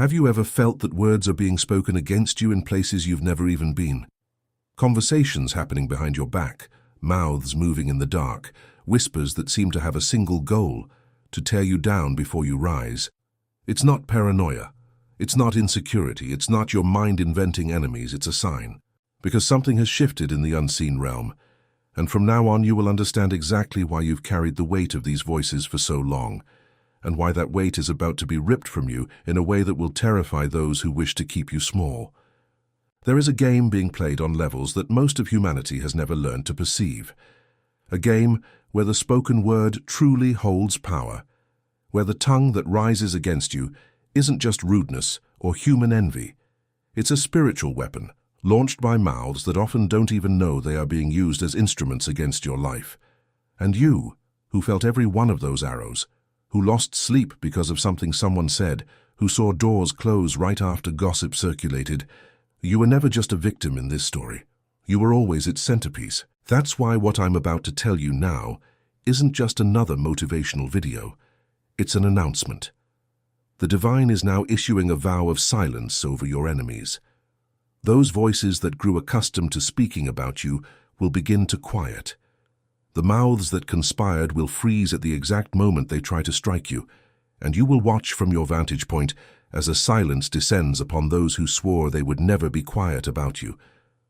Have you ever felt that words are being spoken against you in places you've never even been? Conversations happening behind your back, mouths moving in the dark, whispers that seem to have a single goal, to tear you down before you rise. It's not paranoia. It's not insecurity. It's not your mind inventing enemies. It's a sign. Because something has shifted in the unseen realm. And from now on you will understand exactly why you've carried the weight of these voices for so long, and why that weight is about to be ripped from you in a way that will terrify those who wish to keep you small. There is a game being played on levels that most of humanity has never learned to perceive. A game where the spoken word truly holds power, where the tongue that rises against you isn't just rudeness or human envy. It's a spiritual weapon, launched by mouths that often don't even know they are being used as instruments against your life. And you, who felt every one of those arrows, who lost sleep because of something someone said, who saw doors close right after gossip circulated, you were never just a victim in this story. You were always its centerpiece. That's why what I'm about to tell you now isn't just another motivational video. It's an announcement. The divine is now issuing a vow of silence over your enemies. Those voices that grew accustomed to speaking about you will begin to quiet. The mouths that conspired will freeze at the exact moment they try to strike you, and you will watch from your vantage point as a silence descends upon those who swore they would never be quiet about you,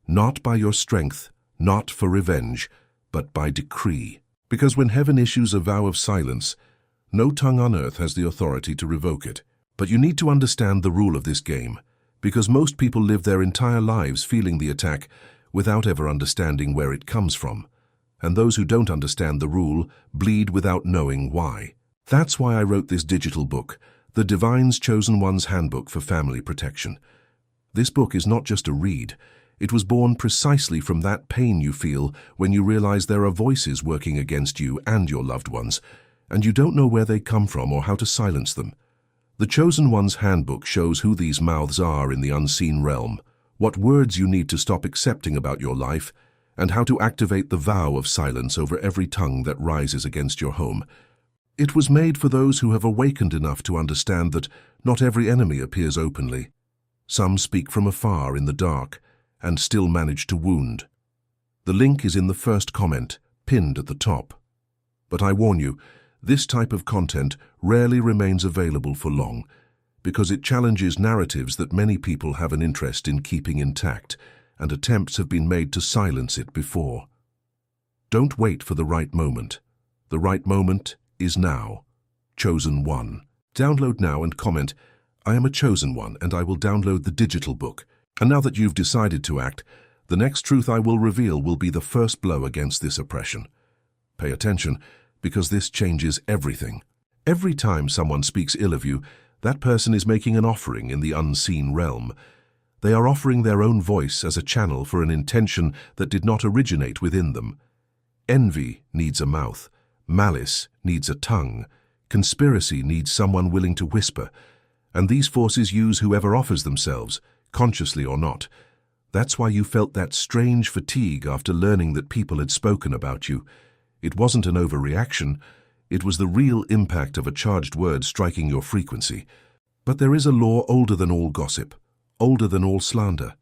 not by your strength, not for revenge, but by decree. Because when heaven issues a vow of silence, no tongue on earth has the authority to revoke it. But you need to understand the rule of this game, because most people live their entire lives feeling the attack without ever understanding where it comes from. And those who don't understand the rule bleed without knowing why. That's why I wrote this digital book, The Divine's Chosen One's Handbook for Family Protection. This book is not just a read. It was born precisely from that pain you feel when you realize there are voices working against you and your loved ones, and you don't know where they come from or how to silence them. The Chosen One's Handbook shows who these mouths are in the unseen realm, what words you need to stop accepting about your life, and how to activate the vow of silence over every tongue that rises against your home. It was made for those who have awakened enough to understand that not every enemy appears openly. Some speak from afar in the dark and still manage to wound. The link is in the first comment, pinned at the top. But I warn you, this type of content rarely remains available for long, because it challenges narratives that many people have an interest in keeping intact, and attempts have been made to silence it before. Don't wait for the right moment. The right moment is now. Chosen One. Download now and comment, "I am a chosen one and I will download the digital book." And now that you've decided to act, the next truth I will reveal will be the first blow against this oppression. Pay attention, because this changes everything. Every time someone speaks ill of you, that person is making an offering in the unseen realm. They are offering their own voice as a channel for an intention that did not originate within them. Envy needs a mouth. Malice needs a tongue. Conspiracy needs someone willing to whisper. And these forces use whoever offers themselves, consciously or not. That's why you felt that strange fatigue after learning that people had spoken about you. It wasn't an overreaction. It was the real impact of a charged word striking your frequency. But there is a law older than all gossip, older than all slander,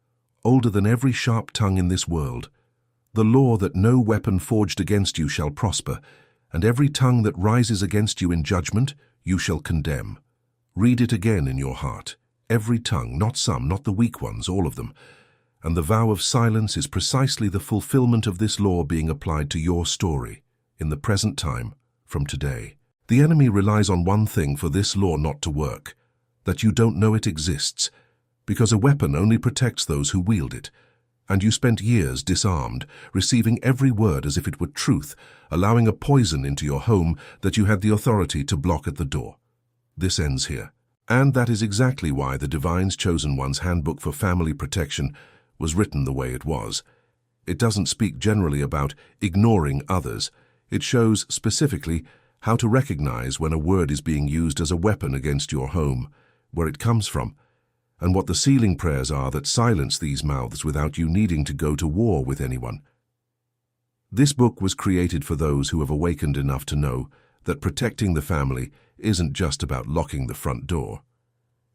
older than every sharp tongue in this world. The law that no weapon forged against you shall prosper, and every tongue that rises against you in judgment you shall condemn. Read it again in your heart. Every tongue, not some, not the weak ones, all of them. And the vow of silence is precisely the fulfillment of this law being applied to your story, in the present time, from today. The enemy relies on one thing for this law not to work, that you don't know it exists, because a weapon only protects those who wield it. And you spent years disarmed, receiving every word as if it were truth, allowing a poison into your home that you had the authority to block at the door. This ends here. And that is exactly why the Divine's Chosen One's Handbook for Family Protection was written the way it was. It doesn't speak generally about ignoring others. It shows specifically how to recognize when a word is being used as a weapon against your home, where it comes from, and what the sealing prayers are that silence these mouths without you needing to go to war with anyone. This book was created for those who have awakened enough to know that protecting the family isn't just about locking the front door.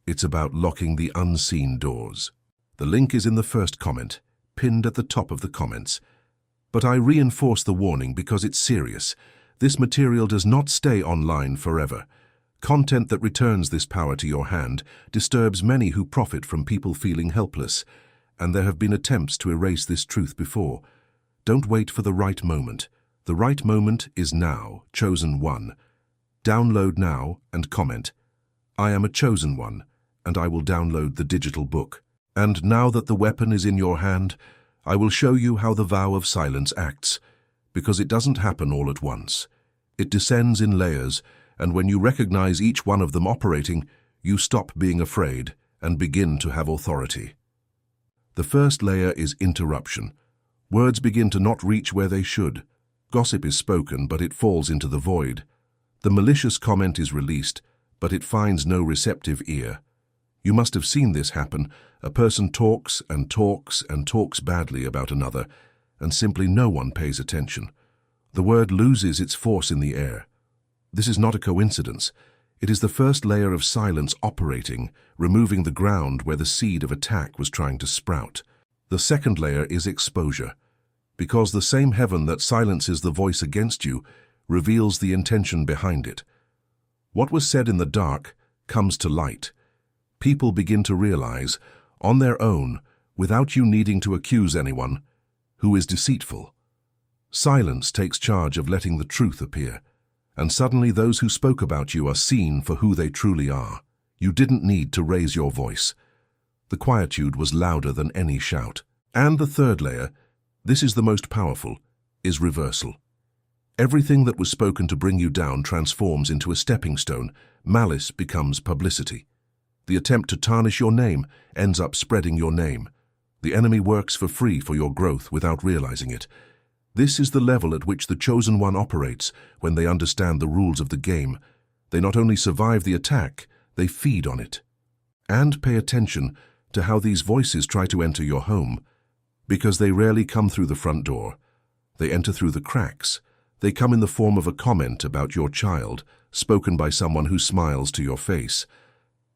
It's about locking the unseen doors. The link is in the first comment, pinned at the top of the comments. But I reinforce the warning because it's serious. This material does not stay online forever. Content that returns this power to your hand disturbs many who profit from people feeling helpless, and there have been attempts to erase this truth before. Don't wait for the right moment. The right moment is now, chosen one. Download now and comment. I am a chosen one, and I will download the digital book. And now that the weapon is in your hand, I will show you how the vow of silence acts, because it doesn't happen all at once. It descends in layers, and when you recognize each one of them operating, you stop being afraid and begin to have authority. The first layer is interruption. Words begin to not reach where they should. Gossip is spoken, but it falls into the void. The malicious comment is released, but it finds no receptive ear. You must have seen this happen. A person talks and talks and talks badly about another, and simply no one pays attention. The word loses its force in the air. This is not a coincidence. It is the first layer of silence operating, removing the ground where the seed of attack was trying to sprout. The second layer is exposure, because the same heaven that silences the voice against you reveals the intention behind it. What was said in the dark comes to light. People begin to realize, on their own, without you needing to accuse anyone, who is deceitful. Silence takes charge of letting the truth appear, and suddenly those who spoke about you are seen for who they truly are. You didn't need to raise your voice. The quietude was louder than any shout. And the third layer, this is the most powerful, is reversal. Everything that was spoken to bring you down transforms into a stepping stone. Malice becomes publicity. The attempt to tarnish your name ends up spreading your name. The enemy works for free for your growth without realizing it. This is the level at which the chosen one operates when they understand the rules of the game. They not only survive the attack, they feed on it. And pay attention to how these voices try to enter your home, because they rarely come through the front door. They enter through the cracks. They come in the form of a comment about your child, spoken by someone who smiles to your face.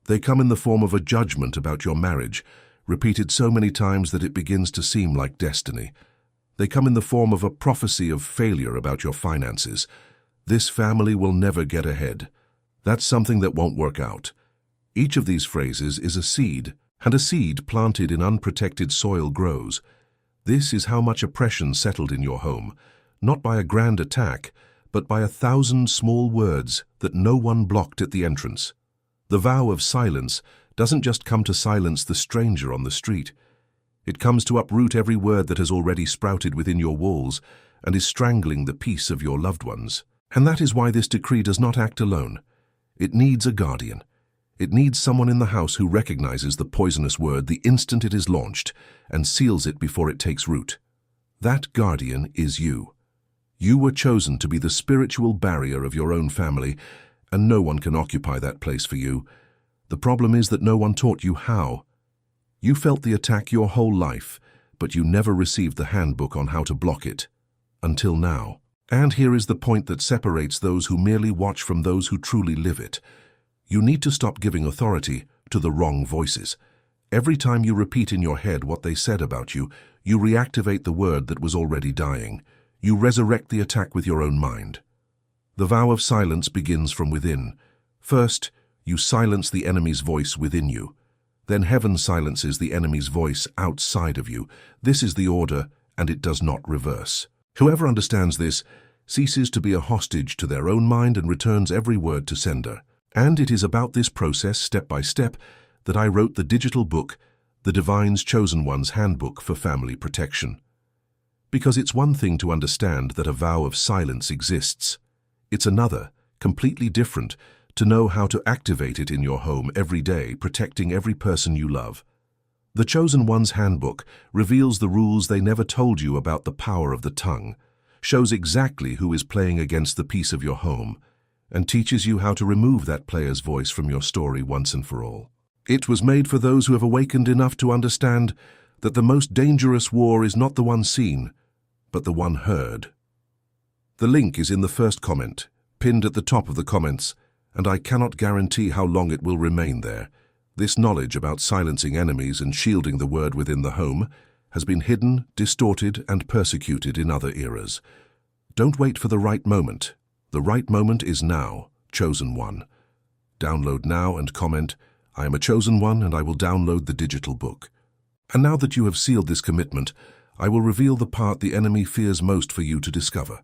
They come in the form of a judgment about your marriage, repeated so many times that it begins to seem like destiny. They come in the form of a prophecy of failure about your finances. This family will never get ahead. That's something that won't work out. Each of these phrases is a seed, and a seed planted in unprotected soil grows. This is how much oppression settled in your home, not by a grand attack, but by 1,000 small words that no one blocked at the entrance. The vow of silence doesn't just come to silence the stranger on the street. It comes to uproot every word that has already sprouted within your walls and is strangling the peace of your loved ones. And that is why this decree does not act alone. It needs a guardian. It needs someone in the house who recognizes the poisonous word the instant it is launched and seals it before it takes root. That guardian is you. You were chosen to be the spiritual barrier of your own family, and no one can occupy that place for you. The problem is that no one taught you how. You felt the attack your whole life, but you never received the handbook on how to block it. Until now. And here is the point that separates those who merely watch from those who truly live it. You need to stop giving authority to the wrong voices. Every time you repeat in your head what they said about you, you reactivate the word that was already dying. You resurrect the attack with your own mind. The vow of silence begins from within. First, you silence the enemy's voice within you. Then heaven silences the enemy's voice outside of you. This is the order, and it does not reverse. Whoever understands this ceases to be a hostage to their own mind and returns every word to sender. And it is about this process, step by step, that I wrote the digital book, The Divine's Chosen One's Handbook for Family Protection. Because it's one thing to understand that a vow of silence exists. It's another, completely different, to know how to activate it in your home every day, protecting every person you love. The Chosen One's Handbook reveals the rules they never told you about the power of the tongue, shows exactly who is playing against the peace of your home, and teaches you how to remove that player's voice from your story once and for all. It was made for those who have awakened enough to understand that the most dangerous war is not the one seen, but the one heard. The link is in the first comment, pinned at the top of the comments, and I cannot guarantee how long it will remain there. This knowledge about silencing enemies and shielding the word within the home has been hidden, distorted, and persecuted in other eras. Don't wait for the right moment. The right moment is now, chosen one. Download now and comment, "I am a chosen one and I will download the digital book." And now that you have sealed this commitment, I will reveal the part the enemy fears most for you to discover.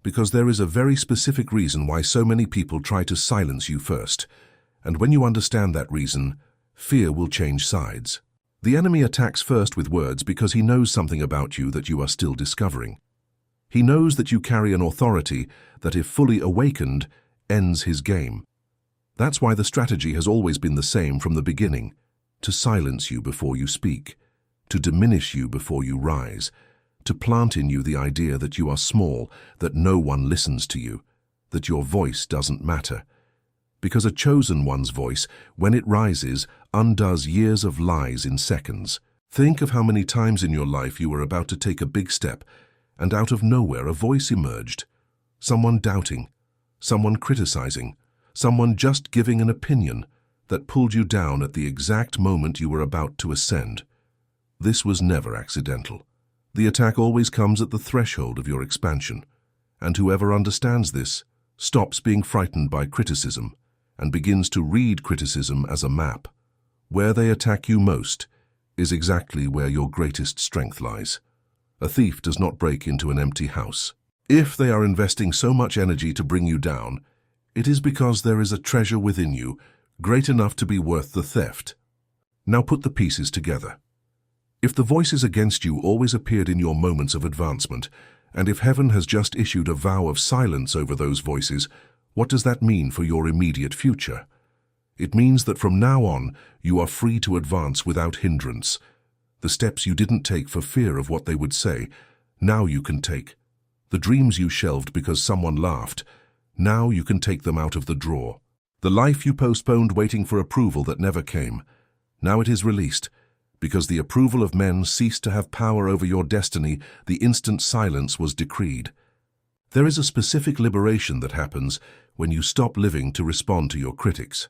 Because there is a very specific reason why so many people try to silence you first. And when you understand that reason, fear will change sides. The enemy attacks first with words because he knows something about you that you are still discovering. He knows that you carry an authority that, if fully awakened, ends his game. That's why the strategy has always been the same from the beginning: to silence you before you speak, to diminish you before you rise, to plant in you the idea that you are small, that no one listens to you, that your voice doesn't matter. Because a chosen one's voice, when it rises, undoes years of lies in seconds. Think of how many times in your life you were about to take a big step, and out of nowhere a voice emerged. Someone doubting, someone criticizing, someone just giving an opinion that pulled you down at the exact moment you were about to ascend. This was never accidental. The attack always comes at the threshold of your expansion, and whoever understands this stops being frightened by criticism and begins to read criticism as a map. Where they attack you most is exactly where your greatest strength lies. A thief does not break into an empty house. If they are investing so much energy to bring you down, it is because there is a treasure within you great enough to be worth the theft. Now put the pieces together. If the voices against you always appeared in your moments of advancement, and if heaven has just issued a vow of silence over those voices, what does that mean for your immediate future? It means that from now on, you are free to advance without hindrance. The steps you didn't take for fear of what they would say, now you can take. The dreams you shelved because someone laughed, now you can take them out of the drawer. The life you postponed waiting for approval that never came, now it is released. Because the approval of men ceased to have power over your destiny, the instant silence was decreed. There is a specific liberation that happens when you stop living to respond to your critics.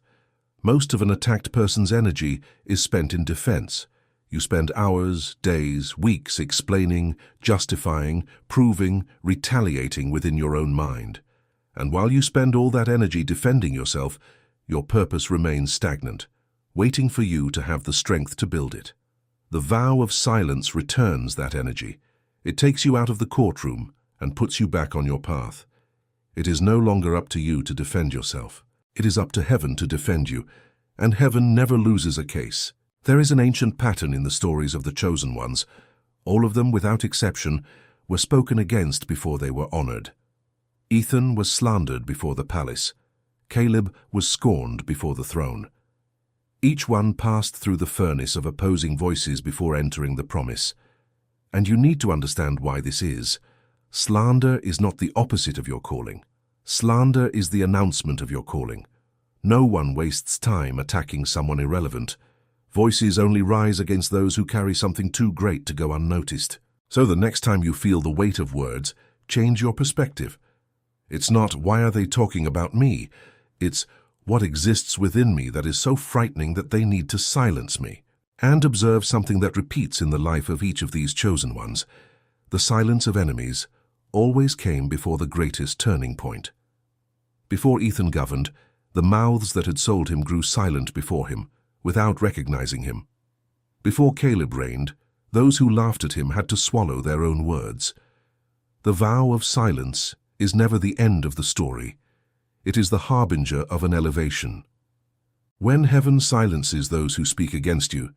Most of an attacked person's energy is spent in defense. You spend hours, days, weeks explaining, justifying, proving, retaliating within your own mind. And while you spend all that energy defending yourself, your purpose remains stagnant, waiting for you to have the strength to build it. The vow of silence returns that energy. It takes you out of the courtroom and puts you back on your path. It is no longer up to you to defend yourself. It is up to heaven to defend you, and heaven never loses a case. There is an ancient pattern in the stories of the chosen ones. All of them, without exception, were spoken against before they were honored. Ethan was slandered before the palace. Caleb was scorned before the throne. Each one passed through the furnace of opposing voices before entering the promise. And you need to understand why this is. Slander is not the opposite of your calling. Slander is the announcement of your calling. No one wastes time attacking someone irrelevant. Voices only rise against those who carry something too great to go unnoticed. So the next time you feel the weight of words, change your perspective. It's not, "Why are they talking about me?" It's, "What exists within me that is so frightening that they need to silence me?" And observe something that repeats in the life of each of these chosen ones. The silence of enemies always came before the greatest turning point. Before Ethan governed, the mouths that had sold him grew silent before him, without recognizing him. Before Caleb reigned, those who laughed at him had to swallow their own words. The vow of silence is never the end of the story. It is the harbinger of an elevation. When heaven silences those who speak against you,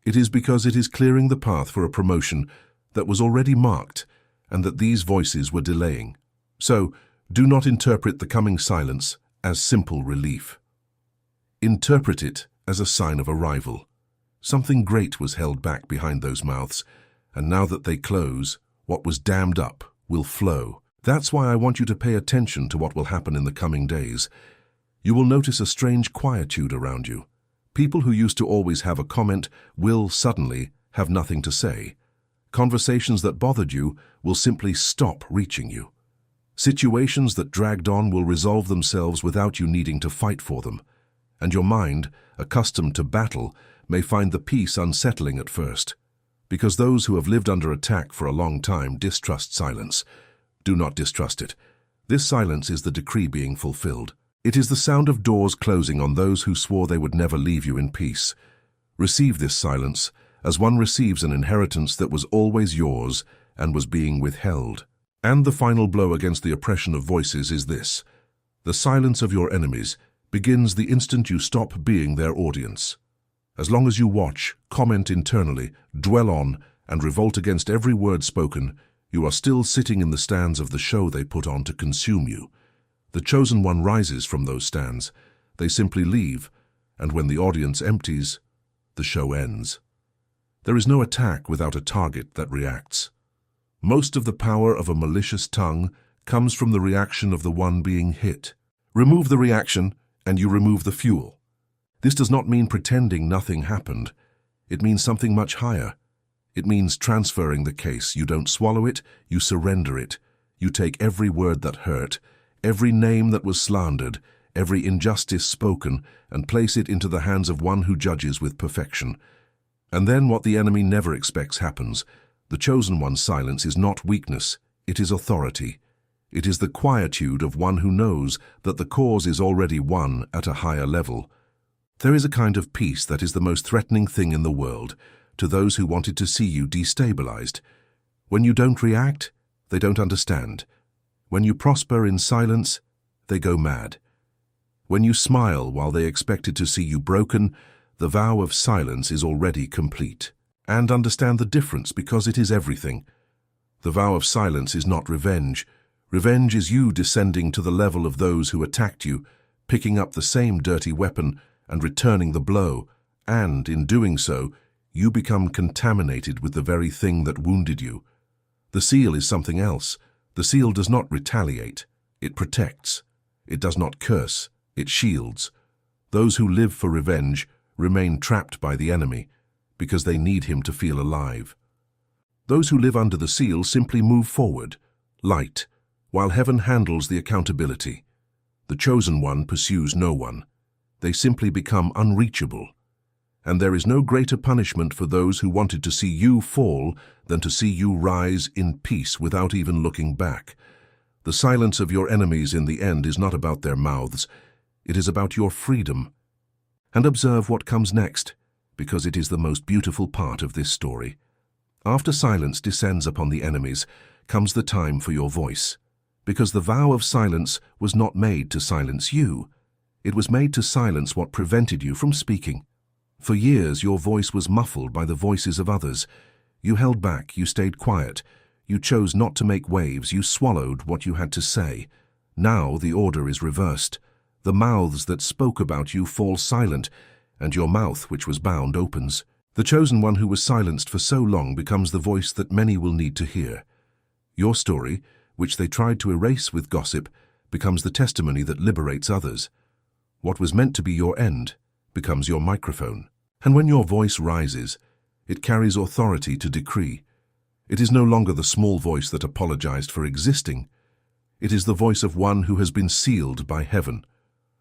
it is because it is clearing the path for a promotion that was already marked and that these voices were delaying. So, do not interpret the coming silence as simple relief. Interpret it as a sign of arrival. Something great was held back behind those mouths, and now that they close, what was dammed up will flow. That's why I want you to pay attention to what will happen in the coming days. You will notice a strange quietude around you. People who used to always have a comment will suddenly have nothing to say. Conversations that bothered you will simply stop reaching you. Situations that dragged on will resolve themselves without you needing to fight for them. And your mind, accustomed to battle, may find the peace unsettling at first. Because those who have lived under attack for a long time distrust silence. Do not distrust it. This silence is the decree being fulfilled. It is the sound of doors closing on those who swore they would never leave you in peace. Receive this silence, as one receives an inheritance that was always yours and was being withheld. And the final blow against the oppression of voices is this: the silence of your enemies begins the instant you stop being their audience. As long as you watch, comment internally, dwell on, and revolt against every word spoken, you are still sitting in the stands of the show they put on to consume you. The chosen one rises from those stands. They simply leave, and when the audience empties, the show ends. There is no attack without a target that reacts. Most of the power of a malicious tongue comes from the reaction of the one being hit. Remove the reaction, and you remove the fuel. This does not mean pretending nothing happened. It means something much higher. It means transferring the case. You don't swallow it, you surrender it. You take every word that hurt, every name that was slandered, every injustice spoken, and place it into the hands of one who judges with perfection. And then what the enemy never expects happens. The chosen one's silence is not weakness, it is authority. It is the quietude of one who knows that the cause is already won at a higher level. There is a kind of peace that is the most threatening thing in the world to those who wanted to see you destabilized. When you don't react, they don't understand. When you prosper in silence, they go mad. When you smile while they expected to see you broken, the vow of silence is already complete. And understand the difference, because it is everything. The vow of silence is not revenge. Revenge is you descending to the level of those who attacked you, picking up the same dirty weapon and returning the blow, and, in doing so, you become contaminated with the very thing that wounded you. The seal is something else. The seal does not retaliate. It protects. It does not curse. It shields. Those who live for revenge remain trapped by the enemy, because they need him to feel alive. Those who live under the seal simply move forward, light, while heaven handles the accountability. The chosen one pursues no one. They simply become unreachable. And there is no greater punishment for those who wanted to see you fall than to see you rise in peace without even looking back. The silence of your enemies in the end is not about their mouths. It is about your freedom. And observe what comes next, because it is the most beautiful part of this story. After silence descends upon the enemies, comes the time for your voice. Because the vow of silence was not made to silence you. It was made to silence what prevented you from speaking. For years your voice was muffled by the voices of others. You held back, you stayed quiet. You chose not to make waves, you swallowed what you had to say. Now the order is reversed. The mouths that spoke about you fall silent, and your mouth, which was bound, opens. The chosen one who was silenced for so long becomes the voice that many will need to hear. Your story, which they tried to erase with gossip, becomes the testimony that liberates others. What was meant to be your end becomes your microphone. And when your voice rises, it carries authority to decree. It is no longer the small voice that apologized for existing. It is the voice of one who has been sealed by heaven.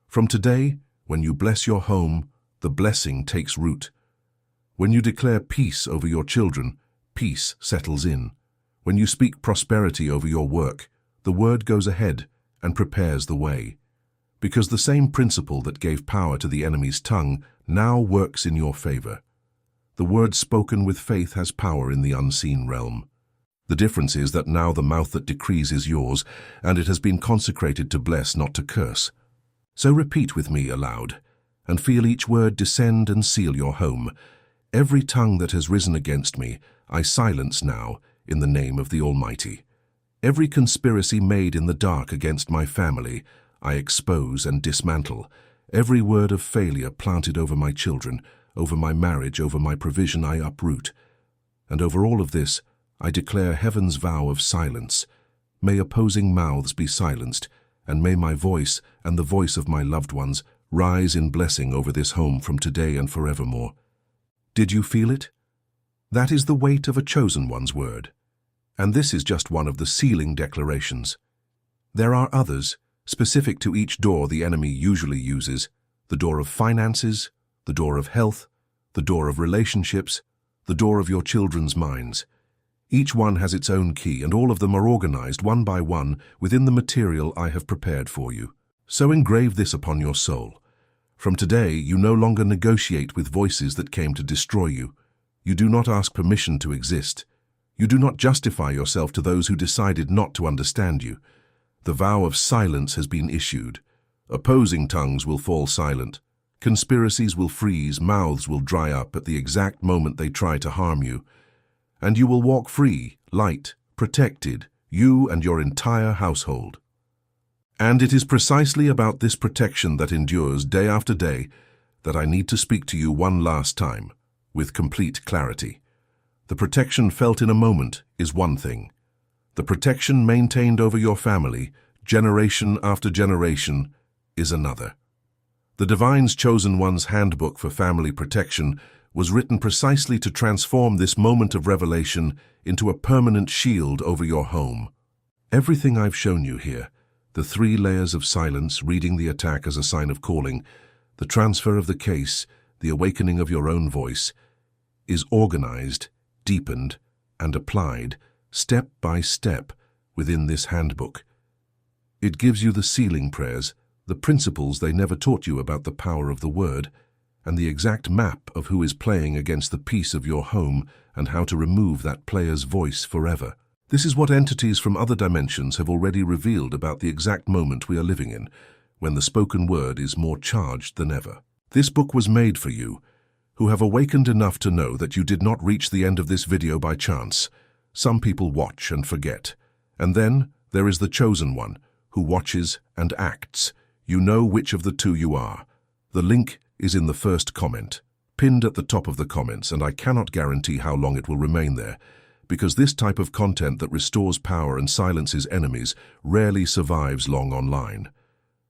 From today, when you bless your home, the blessing takes root. When you declare peace over your children, peace settles in. When you speak prosperity over your work, the word goes ahead and prepares the way. Because the same principle that gave power to the enemy's tongue now works in your favor. The word spoken with faith has power in the unseen realm. The difference is that now the mouth that decrees is yours, and it has been consecrated to bless, not to curse. So repeat with me aloud, and feel each word descend and seal your home. Every tongue that has risen against me, I silence now in the name of the Almighty. Every conspiracy made in the dark against my family, I expose and dismantle. Every word of failure planted over my children, over my marriage, over my provision, I uproot. And over all of this, I declare heaven's vow of silence. May opposing mouths be silenced, and may my voice and the voice of my loved ones rise in blessing over this home from today and forevermore. Did you feel it? That is the weight of a chosen one's word. And this is just one of the sealing declarations. There are others, specific to each door the enemy usually uses: the door of finances, the door of health, the door of relationships, the door of your children's minds. Each one has its own key, and all of them are organized one by one within the material I have prepared for you. So engrave this upon your soul. From today, you no longer negotiate with voices that came to destroy you. You do not ask permission to exist. You do not justify yourself to those who decided not to understand you. The vow of silence has been issued. Opposing tongues will fall silent. Conspiracies will freeze, mouths will dry up at the exact moment they try to harm you. And you will walk free, light, protected, you and your entire household. And it is precisely about this protection that endures day after day that I need to speak to you one last time, with complete clarity. The protection felt in a moment is one thing. The protection maintained over your family, generation after generation, is another. The Divine's Chosen One's Handbook for Family Protection was written precisely to transform this moment of revelation into a permanent shield over your home. Everything I've shown you here, the 3 layers of silence, reading the attack as a sign of calling, the transfer of the case, the awakening of your own voice, is organized, deepened, and applied step by step within this handbook. It gives you the sealing prayers, the principles they never taught you about the power of the word, and the exact map of who is playing against the peace of your home and how to remove that player's voice forever. This is what entities from other dimensions have already revealed about the exact moment we are living in, when the spoken word is more charged than ever. This book was made for you, who have awakened enough to know that you did not reach the end of this video by chance. Some people watch and forget. And then there is the Chosen One, who watches and acts. You know which of the two you are. The link is in the first comment, pinned at the top of the comments, and I cannot guarantee how long it will remain there, because this type of content that restores power and silences enemies rarely survives long online.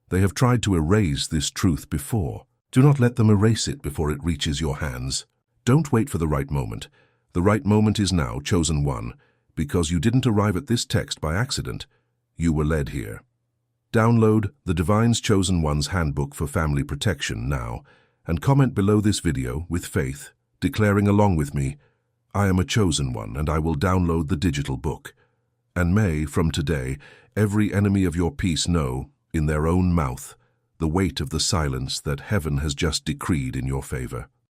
They have tried to erase this truth before. Do not let them erase it before it reaches your hands. Don't wait for the right moment. The right moment is now, Chosen One, because you didn't arrive at this text by accident. You were led here. Download the Divine's Chosen One's Handbook for Family Protection now, and comment below this video with faith, declaring along with me, I am a chosen one, and I will download the digital book. And may, from today, every enemy of your peace know, in their own mouth, the weight of the silence that heaven has just decreed in your favor.